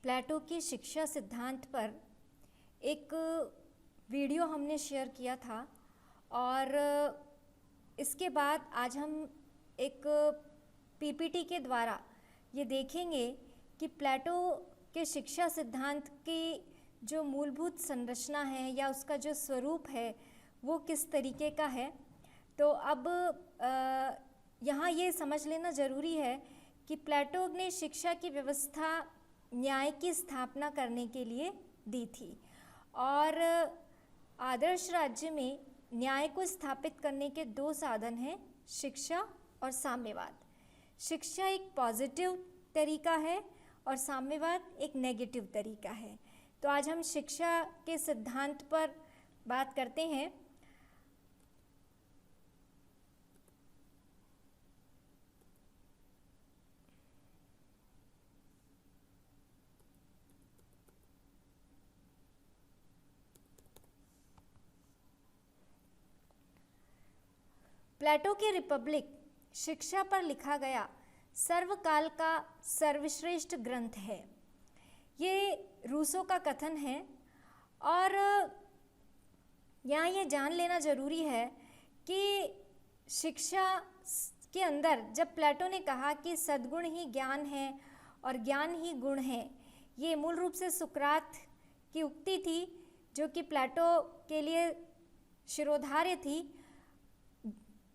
प्लेटो की शिक्षा सिद्धांत पर एक वीडियो हमने शेयर किया था और इसके बाद आज हम एक पीपीटी के द्वारा ये देखेंगे कि प्लेटो के शिक्षा सिद्धांत की जो मूलभूत संरचना है या उसका जो स्वरूप है वो किस तरीके का है। तो अब यहाँ ये समझ लेना ज़रूरी है कि प्लेटो ने शिक्षा की व्यवस्था न्याय की स्थापना करने के लिए दी थी और आदर्श राज्य में न्याय को स्थापित करने के दो साधन हैं, शिक्षा और साम्यवाद। शिक्षा एक पॉजिटिव तरीका है और साम्यवाद एक नेगेटिव तरीका है। तो आज हम शिक्षा के सिद्धांत पर बात करते हैं। प्लेटो की रिपब्लिक शिक्षा पर लिखा गया सर्वकाल का सर्वश्रेष्ठ ग्रंथ है। ये रूसो का कथन है और यहाँ ये जान लेना ज़रूरी है कि शिक्षा के अंदर जब प्लेटो ने कहा कि सद्गुण ही ज्ञान है और ज्ञान ही गुण है, ये मूल रूप से सुकरात की उक्ति थी जो कि प्लेटो के लिए शिरोधार्य थी।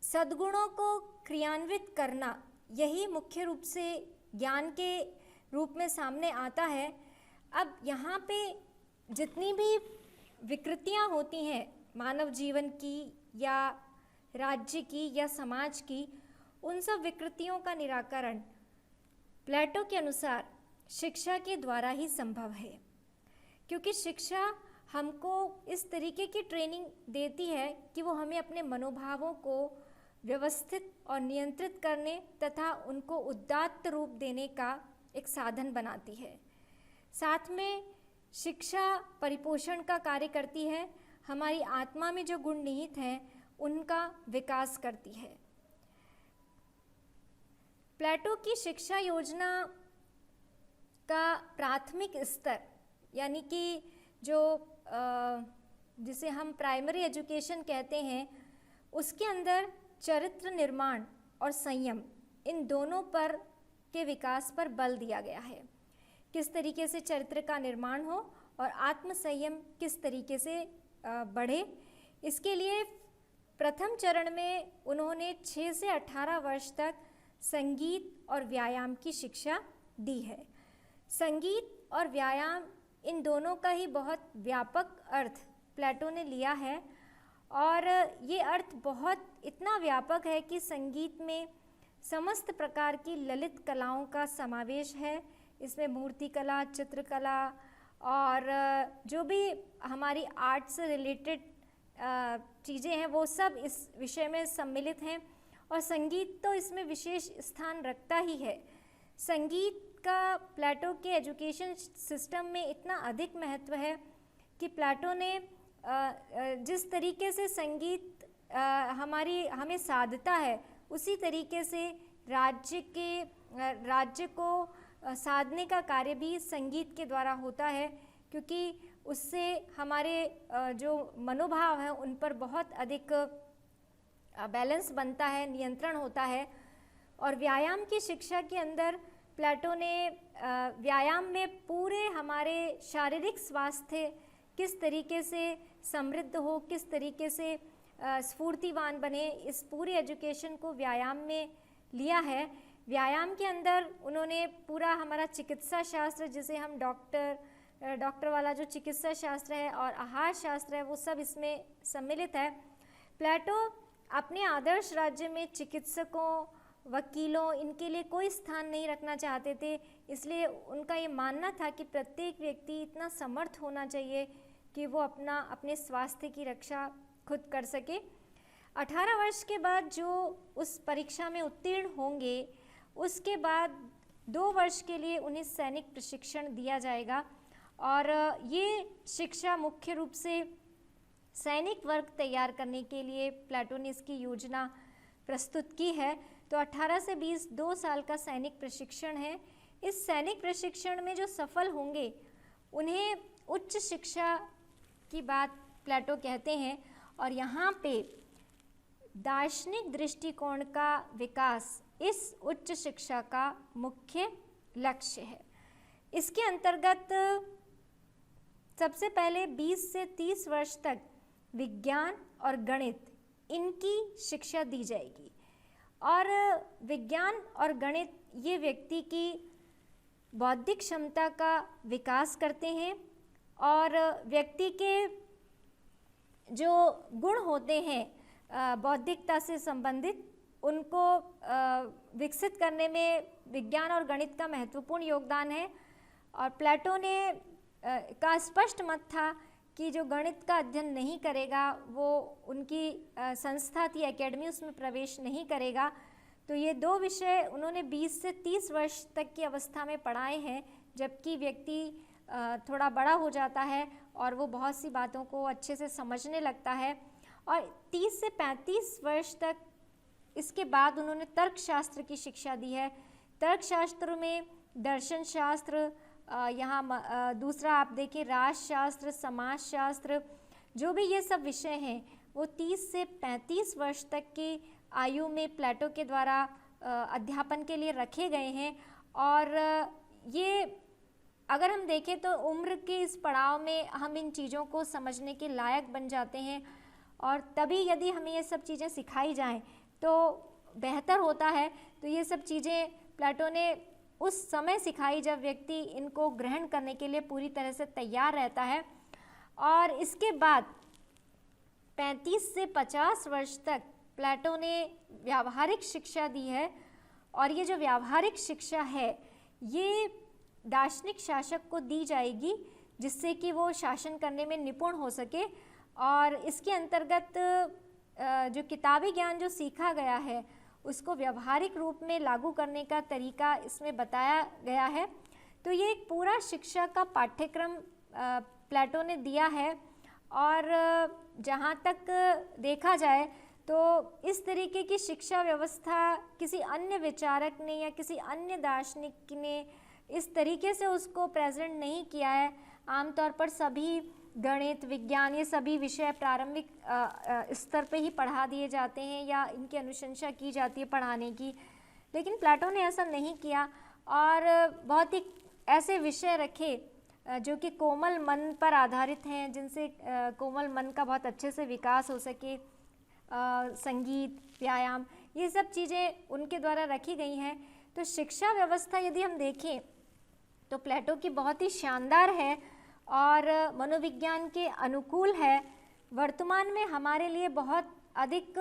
सद्गुणों को क्रियान्वित करना यही मुख्य रूप से ज्ञान के रूप में सामने आता है। अब यहाँ पे जितनी भी विकृतियाँ होती हैं मानव जीवन की या राज्य की या समाज की, उन सब विकृतियों का निराकरण प्लेटो के अनुसार शिक्षा के द्वारा ही संभव है, क्योंकि शिक्षा हमको इस तरीके की ट्रेनिंग देती है कि वो हमें अपने मनोभावों को व्यवस्थित और नियंत्रित करने तथा उनको उदात्त रूप देने का एक साधन बनाती है। साथ में शिक्षा परिपोषण का कार्य करती है, हमारी आत्मा में जो गुण निहित हैं उनका विकास करती है। प्लेटो की शिक्षा योजना का प्राथमिक स्तर यानी कि जो जिसे हम प्राइमरी एजुकेशन कहते हैं, उसके अंदर चरित्र निर्माण और संयम इन दोनों पर के विकास पर बल दिया गया है। किस तरीके से चरित्र का निर्माण हो और आत्म संयम किस तरीके से बढ़े, इसके लिए प्रथम चरण में उन्होंने 6 से 18 वर्ष तक संगीत और व्यायाम की शिक्षा दी है। संगीत और व्यायाम इन दोनों का ही बहुत व्यापक अर्थ प्लेटो ने लिया है और ये अर्थ बहुत इतना व्यापक है कि संगीत में समस्त प्रकार की ललित कलाओं का समावेश है। इसमें मूर्ति कला, चित्रकला और जो भी हमारी आर्ट से रिलेटेड चीज़ें हैं वो सब इस विषय में सम्मिलित हैं और संगीत तो इसमें विशेष स्थान रखता ही है। संगीत का प्लेटो के एजुकेशन सिस्टम में इतना अधिक महत्व है कि प्लेटो ने जिस तरीके से संगीत हमें साधता है, उसी तरीके से राज्य को साधने का कार्य भी संगीत के द्वारा होता है, क्योंकि उससे हमारे जो मनोभाव हैं उन पर बहुत अधिक बैलेंस बनता है, नियंत्रण होता है। और व्यायाम की शिक्षा के अंदर प्लेटो ने व्यायाम में पूरे हमारे शारीरिक स्वास्थ्य किस तरीके से समृद्ध हो, किस तरीके से स्फूर्तिवान बने, इस पूरी एजुकेशन को व्यायाम में लिया है। व्यायाम के अंदर उन्होंने पूरा हमारा चिकित्सा शास्त्र, जिसे हम डॉक्टर वाला जो चिकित्सा शास्त्र है और आहार शास्त्र है, वो सब इसमें सम्मिलित है। प्लेटो अपने आदर्श राज्य में चिकित्सकों, वकीलों, इनके लिए कोई स्थान नहीं रखना चाहते थे। इसलिए उनका ये मानना था कि प्रत्येक व्यक्ति इतना समर्थ होना चाहिए कि वो अपने स्वास्थ्य की रक्षा खुद कर सके। 18 वर्ष के बाद जो उस परीक्षा में उत्तीर्ण होंगे, उसके बाद 2 वर्ष के लिए उन्हें सैनिक प्रशिक्षण दिया जाएगा और ये शिक्षा मुख्य रूप से सैनिक वर्ग तैयार करने के लिए प्लेटो ने इसकी योजना प्रस्तुत की है। तो 18 से 20 2 साल का सैनिक प्रशिक्षण है। इस सैनिक प्रशिक्षण में जो सफल होंगे उन्हें उच्च शिक्षा की बात प्लेटो कहते हैं। और यहाँ पे दार्शनिक दृष्टिकोण का विकास इस उच्च शिक्षा का मुख्य लक्ष्य है। इसके अंतर्गत सबसे पहले 20 से 30 वर्ष तक विज्ञान और गणित इनकी शिक्षा दी जाएगी। और विज्ञान और गणित ये व्यक्ति की बौद्धिक क्षमता का विकास करते हैं और व्यक्ति के जो गुण होते हैं बौद्धिकता से संबंधित उनको विकसित करने में विज्ञान और गणित का महत्वपूर्ण योगदान है। और प्लेटो ने का स्पष्ट मत था कि जो गणित का अध्ययन नहीं करेगा वो उनकी संस्था थी एकेडमी, उसमें प्रवेश नहीं करेगा। तो ये दो विषय उन्होंने 20 से 30 वर्ष तक की अवस्था में पढ़ाए हैं, जबकि व्यक्ति थोड़ा बड़ा हो जाता है और वो बहुत सी बातों को अच्छे से समझने लगता है। और 30 से 35 वर्ष तक इसके बाद उन्होंने तर्कशास्त्र की शिक्षा दी है। तर्कशास्त्र में दर्शन शास्त्र, यहाँ दूसरा आप देखिए राजशास्त्र, समाजशास्त्र, जो भी ये सब विषय हैं वो 30 से 35 वर्ष तक की आयु में प्लेटो के द्वारा अध्यापन के लिए रखे गए हैं। और ये अगर हम देखें तो उम्र के इस पड़ाव में हम इन चीज़ों को समझने के लायक बन जाते हैं और तभी यदि हमें ये सब चीज़ें सिखाई जाएं तो बेहतर होता है। तो ये सब चीज़ें प्लेटो ने उस समय सिखाई जब व्यक्ति इनको ग्रहण करने के लिए पूरी तरह से तैयार रहता है। और इसके बाद 35 से 50 वर्ष तक प्लेटो ने व्यावहारिक शिक्षा दी है। और ये जो व्यावहारिक शिक्षा है ये दार्शनिक शासक को दी जाएगी जिससे कि वो शासन करने में निपुण हो सके। और इसके अंतर्गत जो किताबी ज्ञान जो सीखा गया है उसको व्यावहारिक रूप में लागू करने का तरीका इसमें बताया गया है। तो ये एक पूरा शिक्षा का पाठ्यक्रम प्लेटो ने दिया है। और जहाँ तक देखा जाए तो इस तरीके की शिक्षा व्यवस्था किसी अन्य विचारक ने या किसी अन्य दार्शनिक ने इस तरीके से उसको प्रेजेंट नहीं किया है। आमतौर पर सभी गणित, विज्ञान, ये सभी विषय प्रारंभिक स्तर पे ही पढ़ा दिए जाते हैं या इनकी अनुशंसा की जाती है पढ़ाने की, लेकिन प्लेटो ने ऐसा नहीं किया और बहुत ही ऐसे विषय रखे जो कि कोमल मन पर आधारित हैं, जिनसे कोमल मन का बहुत अच्छे से विकास हो सके। संगीत, व्यायाम, ये सब चीज़ें उनके द्वारा रखी गई हैं। तो शिक्षा व्यवस्था यदि हम देखें तो प्लेटो की बहुत ही शानदार है और मनोविज्ञान के अनुकूल है। वर्तमान में हमारे लिए बहुत अधिक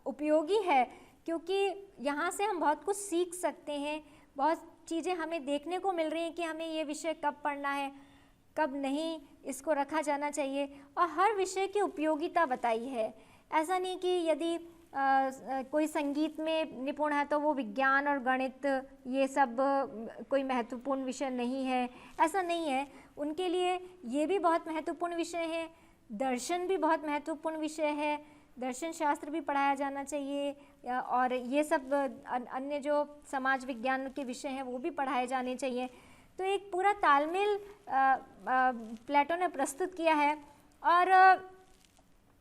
उपयोगी है क्योंकि यहाँ से हम बहुत कुछ सीख सकते हैं। बहुत चीज़ें हमें देखने को मिल रही हैं कि हमें ये विषय कब पढ़ना है, कब नहीं, इसको रखा जाना चाहिए, और हर विषय की उपयोगिता बताई है। ऐसा नहीं कि यदि कोई संगीत में निपुण है तो वो विज्ञान और गणित ये सब कोई महत्वपूर्ण विषय नहीं है, ऐसा नहीं है। उनके लिए ये भी बहुत महत्वपूर्ण विषय है, दर्शन भी बहुत महत्वपूर्ण विषय है, दर्शन शास्त्र भी पढ़ाया जाना चाहिए और ये सब अन्य जो समाज विज्ञान के विषय हैं वो भी पढ़ाए जाने चाहिए। तो एक पूरा तालमेल प्लेटो ने प्रस्तुत किया है और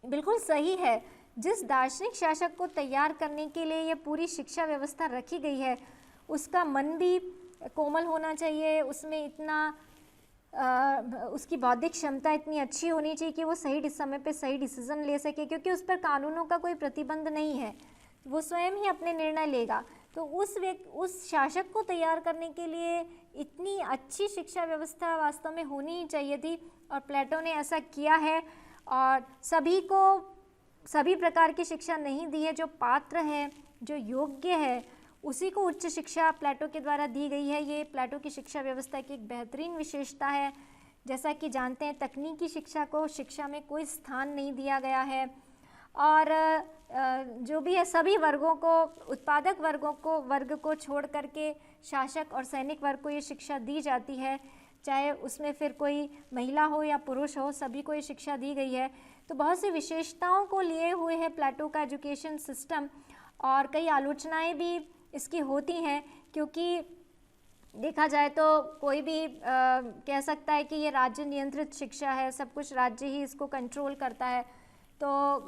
बिल्कुल सही है। जिस दार्शनिक शासक को तैयार करने के लिए ये पूरी शिक्षा व्यवस्था रखी गई है उसका मन भी कोमल होना चाहिए, उसमें इतना उसकी बौद्धिक क्षमता इतनी अच्छी होनी चाहिए कि वो सही समय पे सही डिसीजन ले सके, क्योंकि उस पर कानूनों का कोई प्रतिबंध नहीं है, वो स्वयं ही अपने निर्णय लेगा। तो उस शासक को तैयार करने के लिए इतनी अच्छी शिक्षा व्यवस्था वास्तव में होनी ही चाहिए थी और प्लेटो ने ऐसा किया है। और सभी को सभी प्रकार की शिक्षा नहीं दी है, जो पात्र है, जो योग्य है, उसी को उच्च शिक्षा प्लेटो के द्वारा दी गई है। ये प्लेटो की शिक्षा व्यवस्था की एक बेहतरीन विशेषता है। जैसा कि जानते हैं तकनीकी शिक्षा को शिक्षा में कोई स्थान नहीं दिया गया है और जो भी है सभी वर्गों को, उत्पादक वर्ग को छोड़ करके शासक और सैनिक वर्ग को ये शिक्षा दी जाती है, चाहे उसमें फिर कोई महिला हो या पुरुष हो, सभी को ये शिक्षा दी गई है। तो बहुत सी विशेषताओं को लिए हुए है प्लेटो का एजुकेशन सिस्टम और कई आलोचनाएं भी इसकी होती हैं, क्योंकि देखा जाए तो कोई भी कह सकता है कि ये राज्य नियंत्रित शिक्षा है, सब कुछ राज्य ही इसको कंट्रोल करता है। तो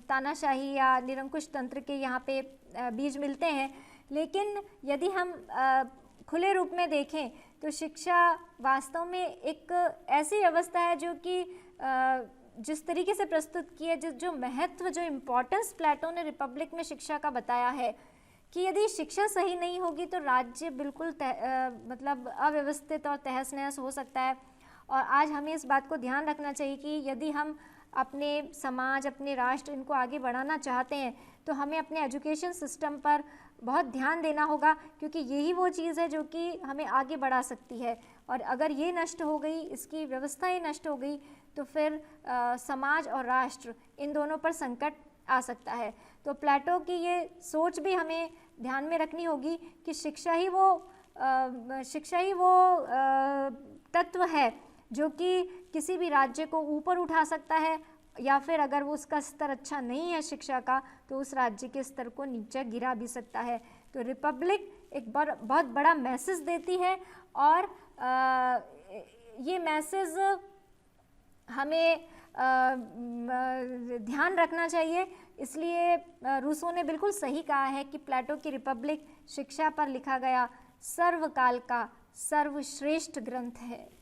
तानाशाही या निरंकुश तंत्र के यहाँ पे बीज मिलते हैं। लेकिन यदि हम खुले रूप में देखें तो शिक्षा वास्तव में एक ऐसी व्यवस्था है जो कि जिस तरीके से प्रस्तुत की है, जो महत्व, जो इम्पोर्टेंस प्लेटो ने रिपब्लिक में शिक्षा का बताया है कि यदि शिक्षा सही नहीं होगी तो राज्य बिल्कुल मतलब अव्यवस्थित और तहस नहस हो सकता है। और आज हमें इस बात को ध्यान रखना चाहिए कि यदि हम अपने समाज, अपने राष्ट्र, इनको आगे बढ़ाना चाहते हैं तो हमें अपने एजुकेशन सिस्टम पर बहुत ध्यान देना होगा, क्योंकि यही वो चीज़ है जो कि हमें आगे बढ़ा सकती है। और अगर ये नष्ट हो गई, इसकी व्यवस्था ही नष्ट हो गई, तो फिर समाज और राष्ट्र इन दोनों पर संकट आ सकता है। तो प्लेटो की ये सोच भी हमें ध्यान में रखनी होगी कि शिक्षा ही वो तत्व है जो कि किसी भी राज्य को ऊपर उठा सकता है, या फिर अगर वो उसका स्तर अच्छा नहीं है शिक्षा का तो उस राज्य के स्तर को नीचे गिरा भी सकता है। तो रिपब्लिक एक बहुत बड़ा मैसेज देती है, और ये मैसेज हमें ध्यान रखना चाहिए। इसलिए रूसो ने बिल्कुल सही कहा है कि प्लेटो की रिपब्लिक शिक्षा पर लिखा गया सर्वकाल का सर्वश्रेष्ठ ग्रंथ है।